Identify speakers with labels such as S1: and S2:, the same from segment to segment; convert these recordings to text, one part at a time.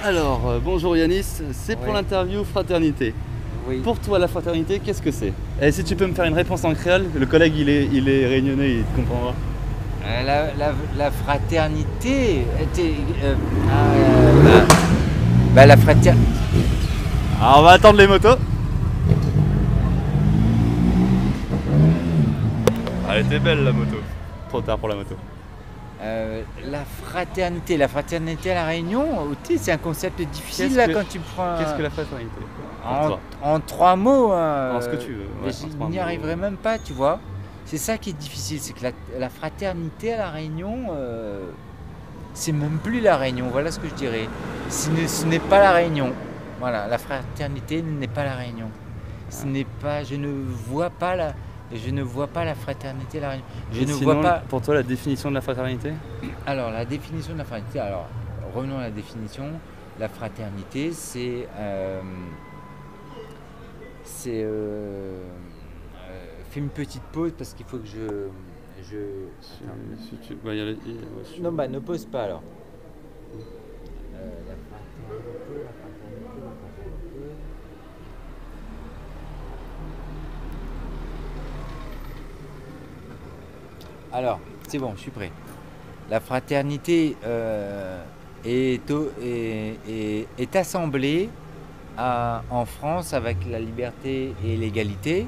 S1: Alors, bonjour Yanis, c'est pour
S2: Oui,
S1: l'interview fraternité.
S2: oui.
S1: Pour toi, la fraternité, qu'est-ce que c'est? Et si tu peux me faire une réponse en créole, le collègue il est réunionnais, il te comprendra.
S2: La fraternité était. La fraternité.
S1: Alors, on va attendre les motos. Ah, elle était belle la moto. Trop tard pour la moto.
S2: La fraternité à La Réunion, tu sais, c'est un concept difficile
S1: Qu'est-ce
S2: là
S1: que,
S2: quand tu prends
S1: qu'est-ce que la fraternité pour
S2: en,
S1: toi?
S2: en trois mots.
S1: En ce que tu veux,
S2: Mais
S1: ouais,
S2: je
S1: en trois
S2: n'y
S1: mots.
S2: arriverai même pas, tu vois. C'est ça qui est difficile, c'est que la fraternité à La Réunion, c'est même plus La Réunion, voilà ce que je dirais. Ce n'est pas La Réunion. Voilà, la fraternité n'est pas La Réunion. Ce n'est pas, je ne vois pas la fraternité à La Réunion. Je
S1: Et
S2: ne vois
S1: sinon,
S2: pas.
S1: pour toi, la définition de la fraternité?
S2: Alors, la définition de la fraternité, alors, revenons à la définition. La fraternité, fais une petite pause parce qu'il faut que je... Attends.
S1: Bah,
S2: Non, bah, ne pause pas alors. La fraternité, la fraternité, la fraternité. Alors, c'est bon, je suis prêt. La fraternité est assemblée en France avec la liberté et l'égalité.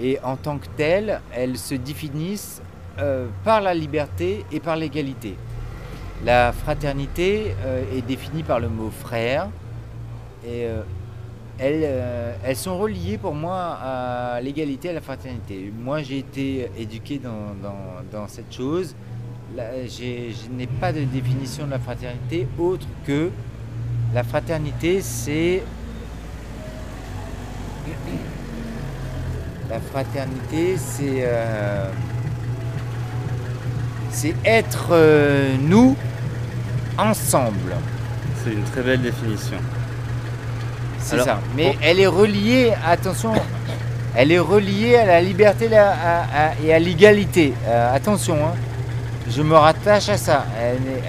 S2: Et en tant que telle, elles se définissent par la liberté et par l'égalité. La fraternité est définie par le mot frère. Et elles sont reliées pour moi à l'égalité et à la fraternité. Moi, j'ai été éduqué dans cette chose. Là, je n'ai pas de définition de la fraternité autre que la fraternité, c'est la fraternité, c'est être nous ensemble.
S1: c'est une très belle définition.
S2: C'est
S1: Alors,
S2: ça. Mais elle est reliée, attention, elle est reliée à la liberté et à l'égalité. Attention, hein. Je me rattache à ça.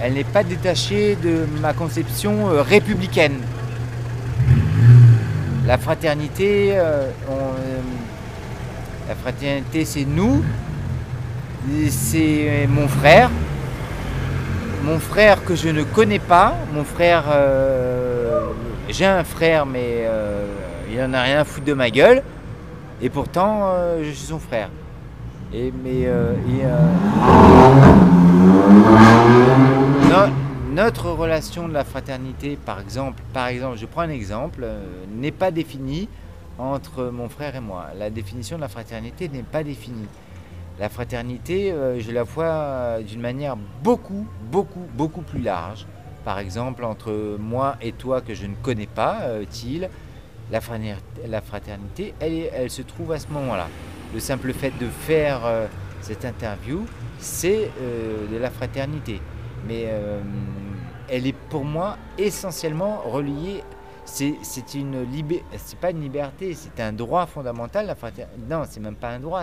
S2: Elle n'est pas détachée de ma conception républicaine. La fraternité, la fraternité, c'est nous, c'est mon frère que je ne connais pas, mon frère, j'ai un frère mais il en a rien à foutre de ma gueule, et pourtant je suis son frère. Notre relation de la fraternité, par exemple, je prends un exemple, n'est pas définie entre mon frère et moi. La définition de la fraternité n'est pas définie. La fraternité, je la vois d'une manière beaucoup plus large. Par exemple, entre moi et toi que je ne connais pas, Thiel, la fraternité, elle se trouve à ce moment-là. Le simple fait de faire cette interview, c'est de la fraternité. Mais elle est pour moi essentiellement reliée. C'est pas une liberté, c'est un droit fondamental. La fraternité, non, c'est même pas un droit,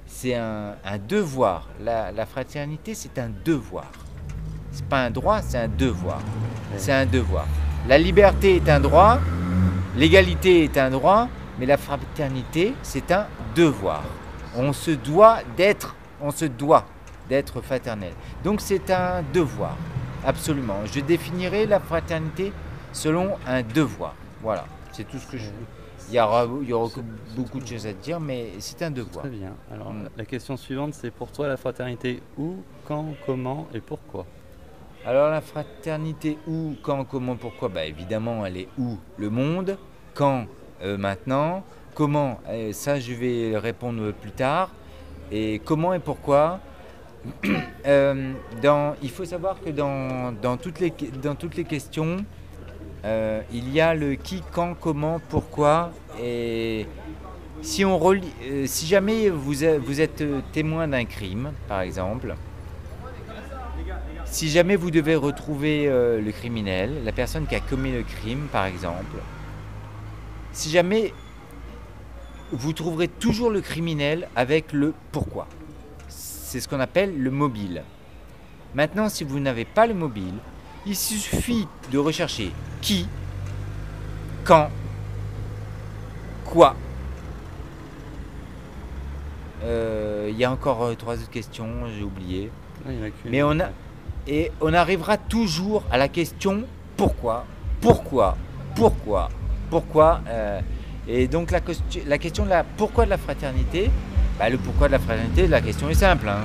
S2: c'est un devoir. La fraternité, c'est un devoir. C'est pas un droit, c'est un devoir. C'est un devoir. La liberté est un droit, l'égalité est un droit, mais la fraternité, c'est un devoir. On se doit d'être fraternel. Donc c'est un devoir, absolument. Je définirai la fraternité selon un devoir. Voilà, c'est tout ce que je... Il y aura beaucoup de choses à dire, mais c'est un devoir.
S1: très bien. Alors, la question suivante, c'est pour toi la fraternité où, quand, comment et pourquoi?
S2: Alors la fraternité où, quand, comment, pourquoi? Bah évidemment, elle est où? Le monde. Quand? Maintenant. Comment? Ça, je vais répondre plus tard. Et comment et pourquoi? Il faut savoir que dans toutes les questions, il y a le qui, quand, comment, pourquoi. Et si jamais vous êtes témoin d'un crime, par exemple, si jamais vous devez retrouver le criminel, la personne qui a commis le crime, par exemple, si jamais vous trouverez toujours le criminel avec le pourquoi. C'est ce qu'on appelle le mobile. Maintenant, si vous n'avez pas le mobile, Il suffit de rechercher qui, quand, quoi. Il y a encore 3 autres questions, j'ai oublié.
S1: Ouais, il y en a qu'une.
S2: Mais on arrivera toujours à la question pourquoi, pourquoi, pourquoi, pourquoi. Et donc la question de pourquoi de la fraternité, le pourquoi de la fraternité, la question est simple. Hein.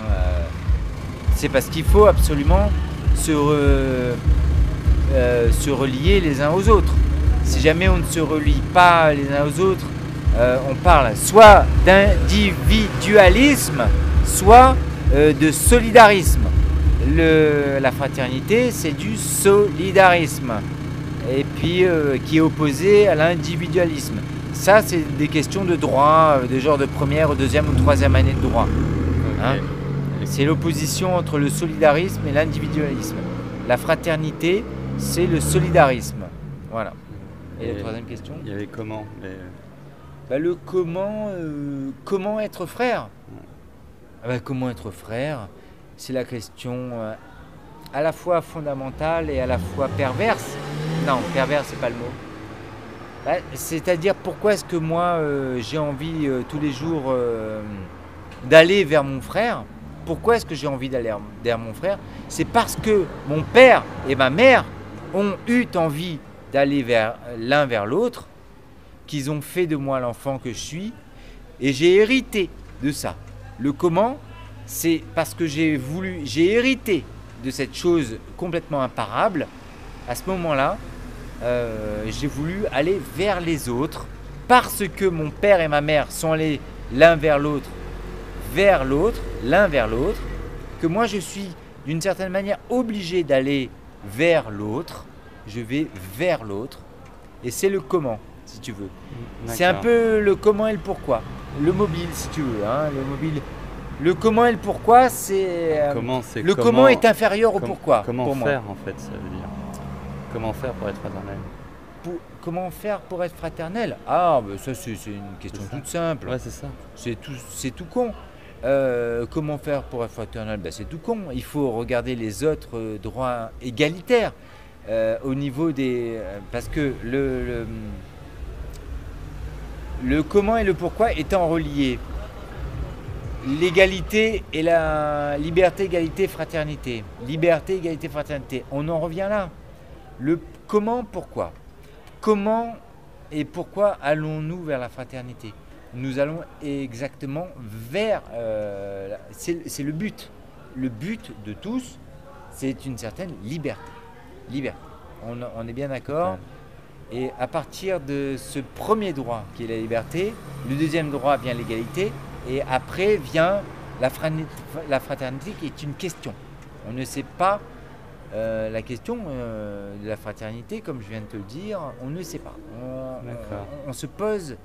S2: C'est parce qu'il faut absolument se relier les uns aux autres. Si jamais on ne se relie pas les uns aux autres, on parle soit d'individualisme, soit de solidarisme. La fraternité, c'est du solidarisme, et puis qui est opposé à l'individualisme. Ça, c'est des questions de droit, de genre de première, deuxième ou troisième année de droit.
S1: Ok.
S2: Hein. C'est l'opposition entre le solidarisme et l'individualisme. La fraternité, c'est le solidarisme. Voilà. Et la troisième question ?
S1: Il y avait comment
S2: Le comment être frère. Comment être frère, c'est la question à la fois fondamentale et à la fois perverse. Non, perverse, c'est pas le mot. C'est-à-dire, pourquoi est-ce que moi, j'ai envie tous les jours d'aller vers mon frère ? Pourquoi est-ce que j'ai envie d'aller vers mon frère ? C'est parce que mon père et ma mère ont eu envie d'aller l'un vers l'autre, qu'ils ont fait de moi l'enfant que je suis, et j'ai hérité de ça. Le comment, c'est parce que j'ai hérité de cette chose complètement imparable. À ce moment-là, j'ai voulu aller vers les autres, parce que mon père et ma mère sont allés l'un vers l'autre, l'un vers l'autre, que moi je suis d'une certaine manière obligé d'aller vers l'autre. Je vais vers l'autre, et c'est le comment, si tu veux. C'est un peu le comment et le pourquoi. Le mobile, si tu veux, hein, le mobile. Le comment et le pourquoi, c'est... comment est inférieur au pourquoi.
S1: Comment
S2: pour
S1: faire,
S2: moi.
S1: en fait, ça veut dire. Comment faire pour être fraternel ?
S2: Comment faire pour être fraternel ? Ah, ça c'est une question toute simple.
S1: Ouais, c'est ça.
S2: C'est tout con. Comment faire pour être fraternel ? C'est tout con. Il faut regarder les autres droits égalitaires au niveau des... parce que le comment et le pourquoi étant reliés. L'égalité et la liberté, égalité, fraternité. Liberté, égalité, fraternité. On en revient là. Le comment, pourquoi. Comment et pourquoi allons-nous vers la fraternité ? Nous allons exactement vers... c'est le but. Le but de tous, c'est une certaine liberté. Liberté. On est bien d'accord ?
S1: Ouais.
S2: Et à partir de ce premier droit qui est la liberté, le deuxième droit vient l'égalité, et après vient la fraternité qui est une question. On ne sait pas la question de la fraternité, comme je viens de te le dire, on ne sait pas. On se pose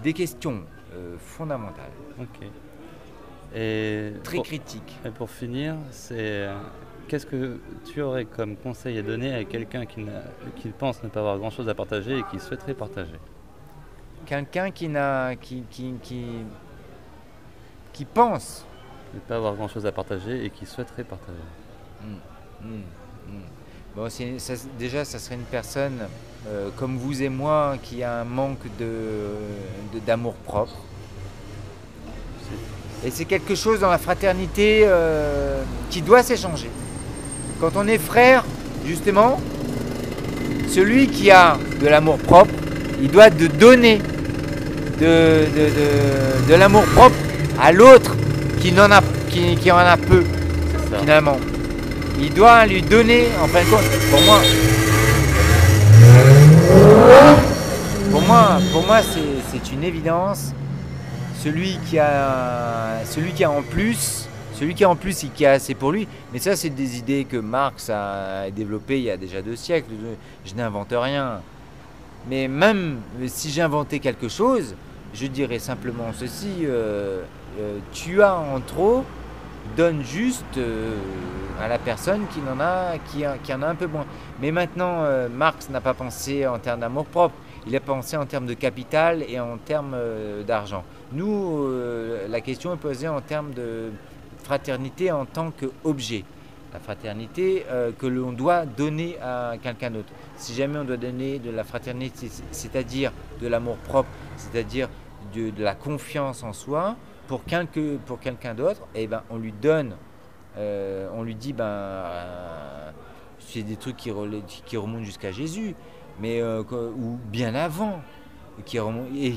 S2: des questions fondamentales.
S1: Ok. Et
S2: très critiques.
S1: Et pour finir, qu'est-ce que tu aurais comme conseil à donner à quelqu'un qui pense ne pas avoir grand-chose à partager et qui souhaiterait partager ?
S2: Quelqu'un qui pense
S1: ne pas avoir grand-chose à partager et qui souhaiterait partager.
S2: Bon, déjà, ça serait une personne comme vous et moi qui a un manque d'amour propre. Et c'est quelque chose dans la fraternité qui doit s'échanger. Quand on est frère, justement, celui qui a de l'amour propre, il doit donner de l'amour propre à l'autre qui en a peu, finalement. Il doit lui donner, en fin de compte, pour moi c'est une évidence. Celui qui a en plus et qui a assez pour lui. Mais ça, c'est des idées que Marx a développées il y a déjà 2 siècles. Je n'invente rien. Mais même si j'inventais quelque chose, je dirais simplement ceci. Tu as en trop, donne juste à la personne qui en a un peu moins. Mais maintenant, Marx n'a pas pensé en termes d'amour-propre. Il a pensé en termes de capital et en termes d'argent. Nous, la question est posée en termes de fraternité en tant qu'objet. La fraternité que l'on doit donner à quelqu'un d'autre. Si jamais on doit donner de la fraternité, c'est-à-dire de l'amour propre, c'est-à-dire de la confiance en soi, pour quelqu'un d'autre, et ben, on lui donne, on lui dit, c'est des trucs qui remontent jusqu'à Jésus, mais ou bien avant. Et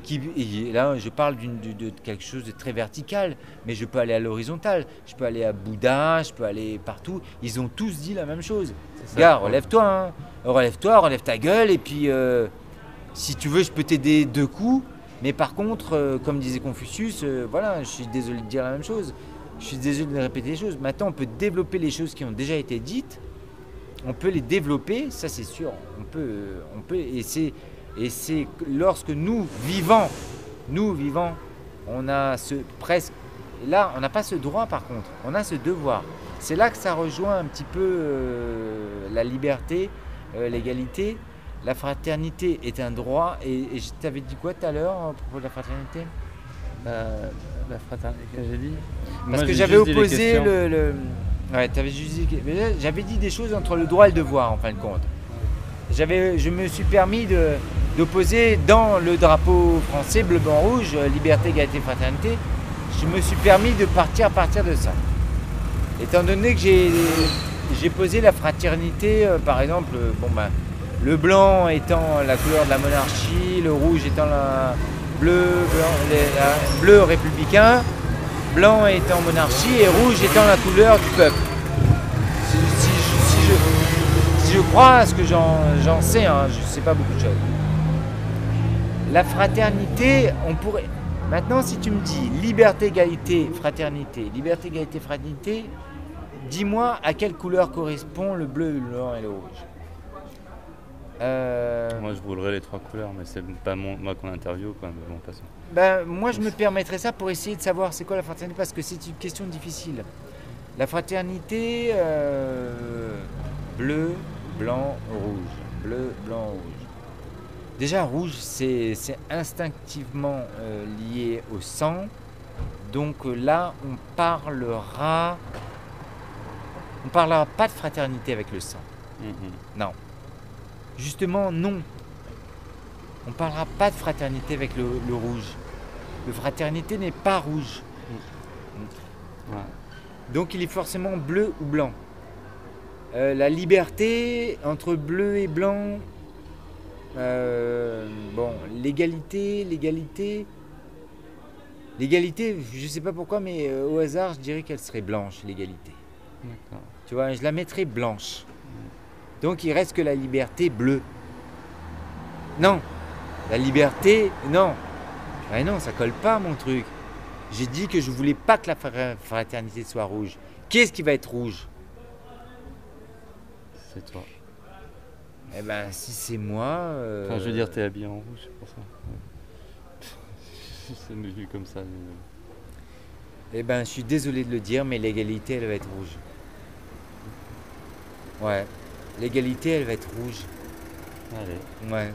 S2: là, je parle de quelque chose de très vertical, mais je peux aller à l'horizontale. Je peux aller à Bouddha, je peux aller partout. Ils ont tous dit la même chose. Gars, relève-toi, hein. Relève-toi, relève ta gueule, et puis si tu veux, je peux t'aider 2 coups. Mais par contre, comme disait Confucius, voilà, je suis désolé de dire la même chose. Je suis désolé de répéter les choses. Maintenant, on peut développer les choses qui ont déjà été dites. On peut les développer, ça c'est sûr. On peut, et c'est lorsque nous vivons, on a presque, là on n'a pas ce droit par contre, on a ce devoir. C'est là que ça rejoint un petit peu la liberté, l'égalité. La fraternité est un droit, et je t'avais dit quoi tout à l'heure à propos de la fraternité?
S1: La fraternité que j'ai dit.
S2: Parce que j'avais opposé ouais, j'avais dit des choses entre le droit et le devoir en fin de compte. Je me suis permis d'opposer dans le drapeau français bleu, blanc, rouge, liberté, égalité, fraternité. Je me suis permis de partir à partir de ça. Étant donné que j'ai posé la fraternité, par exemple, le blanc étant la couleur de la monarchie, le rouge étant bleu républicain, blanc étant monarchie et rouge étant la couleur du peuple. Si je crois à ce que j'en sais, hein, je ne sais pas beaucoup de choses. La fraternité, on pourrait... Maintenant, si tu me dis liberté, égalité, fraternité, dis-moi à quelle couleur correspond le bleu, le blanc et le rouge.
S1: Moi, je brûlerais les 3 couleurs, mais c'est pas moi qu'on interviewe, quoi. Mais bon, passons.
S2: Moi, je me permettrais ça pour essayer de savoir c'est quoi la fraternité, parce que c'est une question difficile. La fraternité, bleu, blanc, rouge. Bleu, blanc, rouge. Déjà, rouge, c'est instinctivement lié au sang. Donc là, on parlera pas de fraternité avec le sang. Non. Justement, non. On ne parlera pas de fraternité avec le rouge. La fraternité n'est pas rouge.
S1: Ouais.
S2: Donc il est forcément bleu ou blanc. La liberté entre bleu et blanc, l'égalité, je ne sais pas pourquoi, mais au hasard, je dirais qu'elle serait blanche, l'égalité.
S1: D'accord.
S2: Tu vois, je la mettrais blanche. Donc il reste que la liberté bleue. Non, la liberté, non. Ah non, ça colle pas mon truc. J'ai dit que je voulais pas que la fraternité soit rouge. Qu'est-ce qui va être rouge?
S1: C'est toi.
S2: Eh ben, si c'est moi...
S1: Enfin, je veux dire, t'es habillé en rouge, c'est pour ça. Ouais. C'est vu comme ça. Mais...
S2: Eh ben, je suis désolé de le dire, mais l'égalité, elle va être rouge. Ouais. L'égalité, elle va être rouge.
S1: Allez.
S2: Ouais.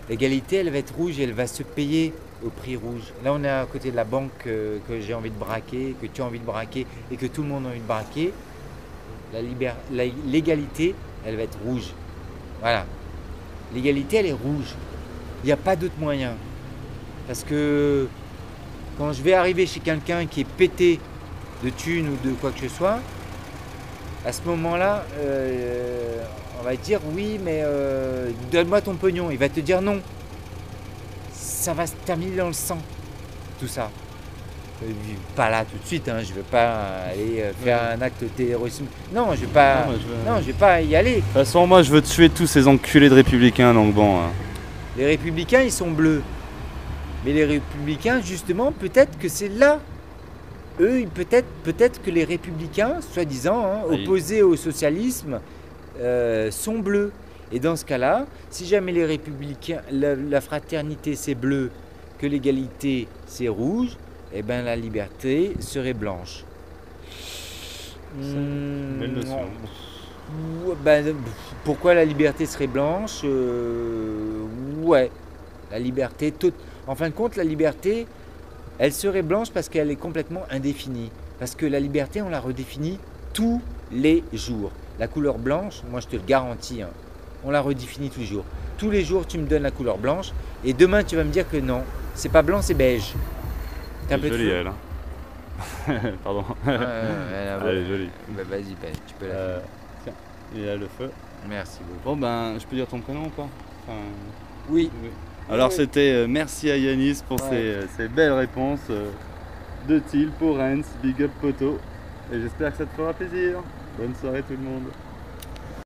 S2: L'égalité, elle va être rouge et elle va se payer au prix rouge. Là, on est à côté de la banque que j'ai envie de braquer, que tu as envie de braquer et que tout le monde a envie de braquer. L'égalité, elle va être rouge. Voilà. L'égalité, elle est rouge. Il n'y a pas d'autre moyen. Parce que quand je vais arriver chez quelqu'un qui est pété de thunes ou de quoi que ce soit, à ce moment-là, on va dire oui, mais donne-moi ton pognon. Il va te dire non. Ça va se terminer dans le sang, tout ça. Pas là tout de suite, hein. Je ne veux pas aller faire un acte terrorisme. Non, je ne vais pas y aller.
S1: De toute façon, moi, je veux tuer tous ces enculés de républicains, donc bon. Hein.
S2: Les républicains, ils sont bleus. Mais les républicains, justement, peut-être que c'est là. Eux, peut-être que les républicains, soi-disant, hein, opposés au socialisme, sont bleus. Et dans ce cas-là, si jamais les républicains, la fraternité c'est bleu, que l'égalité c'est rouge, eh ben la liberté serait blanche.
S1: Belle notion.
S2: Pourquoi la liberté serait blanche? Ouais, la liberté, en fin de compte, la liberté, elle serait blanche parce qu'elle est complètement indéfinie. Parce que la liberté, on la redéfinit tous les jours. La couleur blanche, moi je te le garantis, hein, on la redéfinit toujours. Tous les jours, tu me donnes la couleur blanche et demain, tu vas me dire que non, c'est pas blanc, c'est beige.
S1: T'as un peu jolie, elle. Hein. Pardon.
S2: Elle
S1: est jolie.
S2: Bah, vas-y, tu peux la
S1: tiens, il y a le feu.
S2: Merci beaucoup.
S1: Bon, ben, je peux dire ton prénom ou pas
S2: Oui.
S1: Alors, c'était merci à Yanis pour ces belles réponses de Thiel pour Rennes, Big Up Poto. Et j'espère que ça te fera plaisir. Bonne soirée tout le monde.